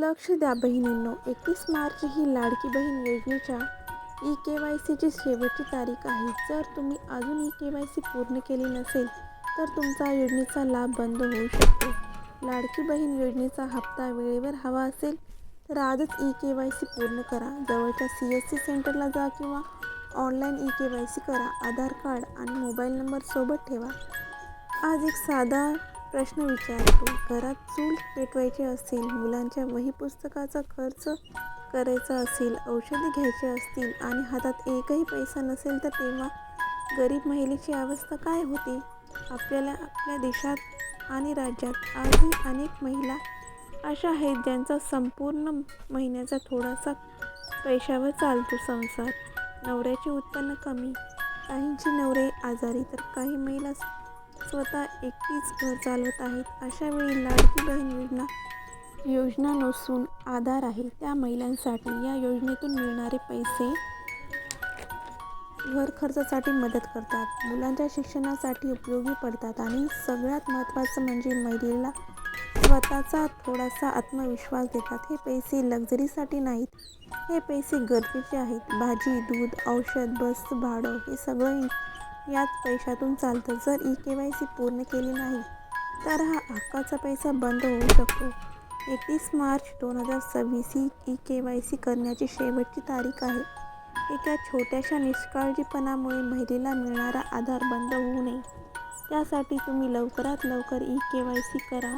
लक्ष द्या बहिणींनो, 31 मार्च ही लाडकी बहीण योजनेच्या ई-के-वाय-सीची शेवटची तारीख आहे. जर तुम्ही अजून ई-के-वाय-सी पूर्ण केली नसेल तर तुमचा योजनेचा लाभ बंद होऊ शकतो. लाडकी बहीण योजनेचा हप्ता वेळेवर हवा असेल तर आजच ई-के-वाय-सी पूर्ण करा. जवळच्या CSC सेंटरला जा किंवा ऑनलाईन ई-के-वाय-सी करा. आधार कार्ड आणि मोबाईल नंबर सोबत ठेवा. आज एक साधा प्रश्न विचारतो. घरात चूल पेटवायची असेल, मुलांच्या वही पुस्तकाचा खर्च करायचा असेल, औषधे घ्यायची असतील आणि हातात एकही पैसा नसेल तर तेव्हा गरीब महिलेची अवस्था काय होते? आपल्या देशात आणि राज्यात आजही अनेक महिला अशा आहेत ज्यांचा संपूर्ण महिन्याचा थोडासा पैशावर चालतो संसार. नवऱ्याचे उत्पन्न कमी, काहींची नवरे आजारी तर काही महिला स्वतः एकटीच घर चालवत आहेत. अशा वेळी लाडकी बहीण योजना नसून आधार आहे. त्या महिलांसाठी या योजनेतून मिळणारे पैसे घर खर्चासाठी मदत करतात, मुलांच्या शिक्षणासाठी उपयोगी पडतात आणि सगळ्यात महत्त्वाचं म्हणजे महिलेला स्वतःचा थोडासा आत्मविश्वास देतात. हे पैसे लक्झरीसाठी नाहीत, हे पैसे गरजेचे आहेत. भाजी, दूध, औषध, बसचं भाडं हे सगळं याच पैशातून चालतं. जर ई-के-वाय-सी पूर्ण केली नाही तर हा हक्काचा पैसा बंद होऊ शकतो. 31 मार्च 2026 ही ई-के-वाय-सी करण्याची शेवटची तारीख आहे. एका छोट्याशा निष्काळजीपणामुळे महिलेला मिळणारा आधार बंद होऊ नये, त्यासाठी तुम्ही लवकरात लवकर ई-के-वाय-सी करा.